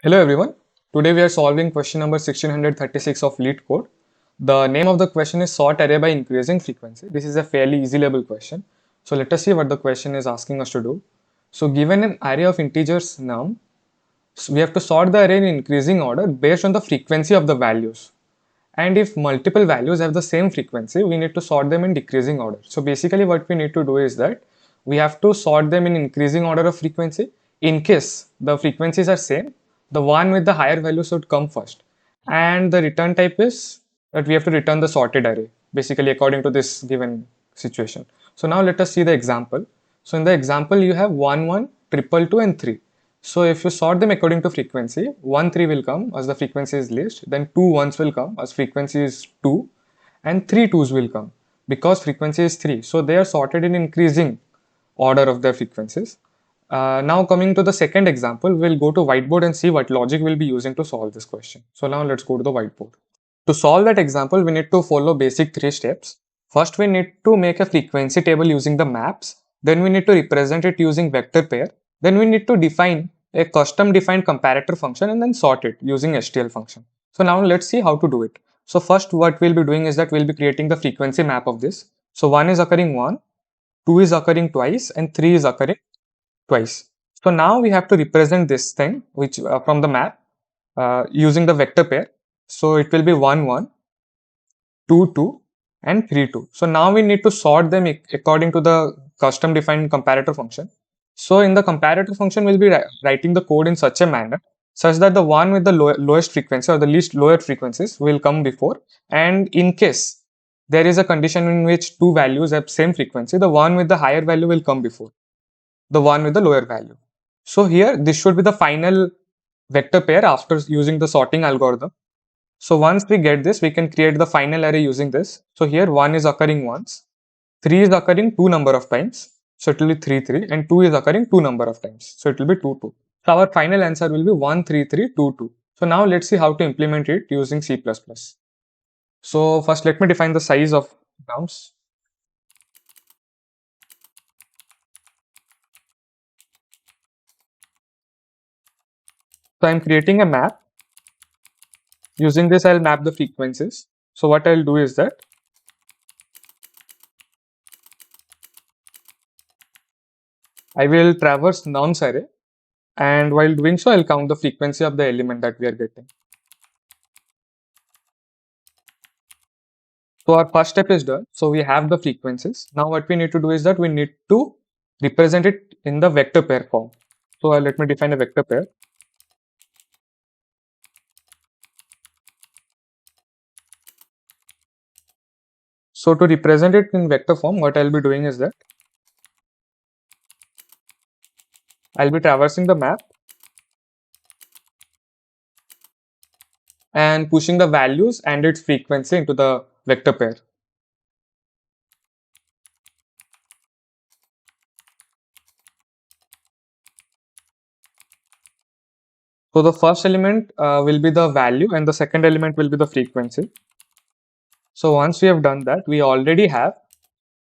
Hello everyone. Today we are solving question number 1636 of LeetCode. The name of the question is sort array by increasing frequency. This is a fairly easy level question. So let us see what the question is asking us to do. So given an array of integers num, so we have to sort the array in increasing order based on the frequency of the values. And if multiple values have the same frequency, we need to sort them in decreasing order. So basically what we need to do is that we have to sort them in increasing order of frequency. In case the frequencies are same, the one with the higher value should come first. And the return type is that we have to return the sorted array, basically according to this given situation. So now let us see the example. So in the example, you have 1, 1, triple 2 and 3. So if you sort them according to frequency, 1 3 will come as the frequency is least, then 2 1s will come as frequency is 2, and 3 2s will come because frequency is 3. So they are sorted in increasing order of their frequencies. Now coming to the second example, we'll go to whiteboard and see what logic we'll be using to solve this question. So now let's go to the whiteboard. To solve that example, we need to follow basic 3 steps. First, we need to make a frequency table using the maps. Then we need to represent it using vector pair. Then we need to define a custom defined comparator function and then sort it using STL function. So now let's see how to do it. So first what we'll be doing is that we'll be creating the frequency map of this. So 1 is occurring 1, 2 is occurring twice and 3 is occurring twice. So now we have to represent this thing which from the map using the vector pair. So it will be 1 1, 2 2 and 3 2. So now we need to sort them according to the custom defined comparator function. So in the comparator function, we'll be writing the code in such a manner such that the one with the lowest frequency or the least lower frequencies will come before. And in case there is a condition in which two values have same frequency, the one with the higher value will come before the one with the lower value. So here this should be the final vector pair after using the sorting algorithm. So once we get this, we can create the final array using this. So here 1 is occurring once, 3 is occurring 2 number of times. So it will be 3 3 and 2 is occurring 2 number of times. So it will be 2 2. So our final answer will be 1 3 3 2 2. So now let's see how to implement it using C++. So first let me define the size of nums. So I'm creating a map. Using this, I'll map the frequencies. So what I'll do is that I will traverse nums array, and while doing so, I'll count the frequency of the element that we are getting. So our first step is done. So we have the frequencies. Now what we need to do is that we need to represent it in the vector pair form. So let me define a vector pair. So to represent it in vector form, what I'll be doing is that I'll be traversing the map and pushing the values and its frequency into the vector pair. So the first element will be the value and the second element will be the frequency. So once we have done that, we already have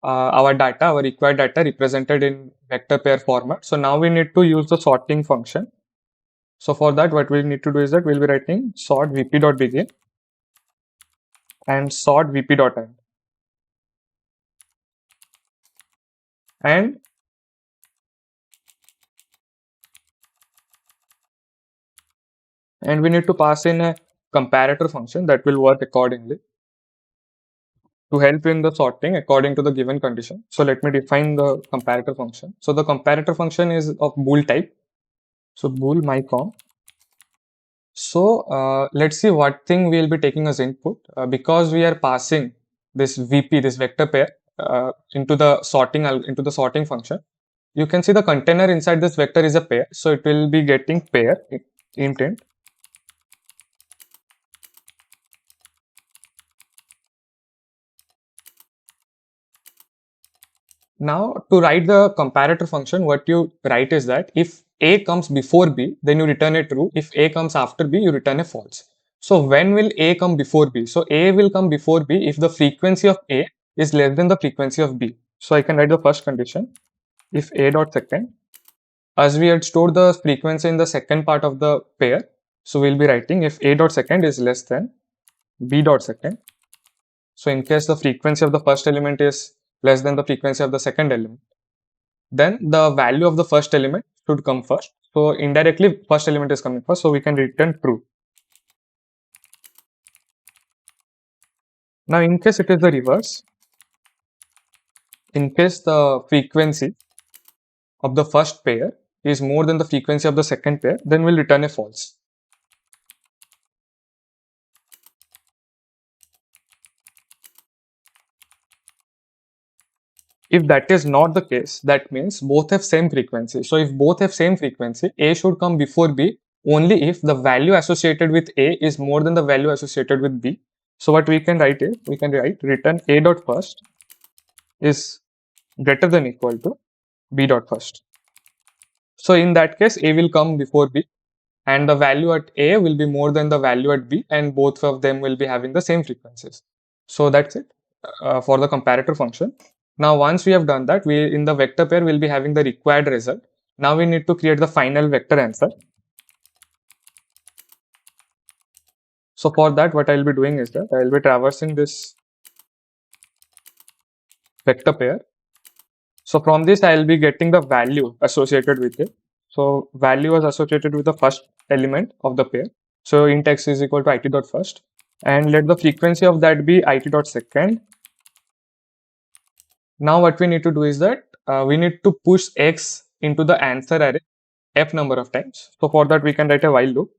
our data, our required data represented in vector pair format. So now we need to use the sorting function. So for that, what we need to do is that we'll be writing sort vp.begin and sort vp.end. And we need to pass in a comparator function that will work accordingly to help in the sorting according to the given condition. So let me define the comparator function. So the comparator function is of bool type. So bool mycom. So let's see what thing we'll be taking as input because we are passing this VP, this vector pair into the sorting function. You can see the container inside this vector is a pair. So it will be getting pair int. Now to write the comparator function, what you write is that if A comes before B, then you return a true. If A comes after B, you return a false. So when will A come before B? So A will come before B if the frequency of A is less than the frequency of B. So I can write the first condition. If A dot second, as we had stored the frequency in the second part of the pair, So we'll be writing if a dot second is less than b dot second. So in case the frequency of the first element is less than the frequency of the second element, then the value of the first element should come first. So indirectly first element is coming first, so we can return true. Now in case it is the reverse, in case the frequency of the first pair is more than the frequency of the second pair, then we'll return a false. If that is not the case, that means both have same frequency. So if both have same frequency, A should come before B only if the value associated with A is more than the value associated with B. So what we can write is, we can write return A dot first is greater than equal to B dot first. So in that case, A will come before B and the value at A will be more than the value at B, and both of them will be having the same frequencies. So that's it for the comparator function. Now once we have done that, we in the vector pair will be having the required result. Now we need to create the final vector answer. So for that, what I will be doing is that I will be traversing this vector pair. So from this, I will be getting the value associated with it. So value is associated with the first element of the pair. So int x is equal to it dot first, and let the frequency of that be it dot second. Now what we need to do is that we need to push x into the answer array f number of times. So for that, we can write a while loop.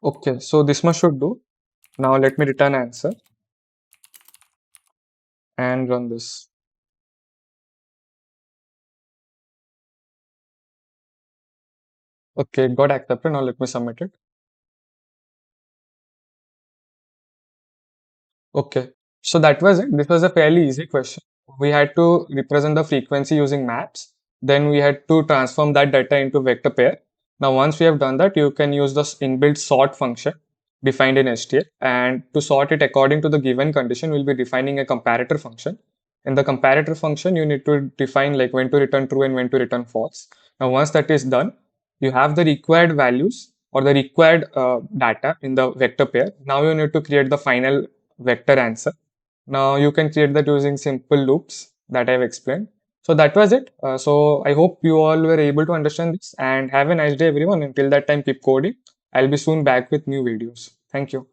Okay, so this much should do. Now let me return answer and run this. Okay, it got accepted. Now let me submit it. Okay, so that was it. This was a fairly easy question. We had to represent the frequency using maps. Then we had to transform that data into vector pair. Now, once we have done that, you can use the inbuilt sort function defined in STL. And to sort it according to the given condition, we'll be defining a comparator function. In the comparator function, you need to define like when to return true and when to return false. Now, once that is done, you have the required values or the required data in the vector pair. Now you need to create the final vector answer. Now you can create that using simple loops that I've explained. So that was it. So I hope you all were able to understand this, and have a nice day everyone. Until that time, keep coding. I'll be soon back with new videos. Thank you.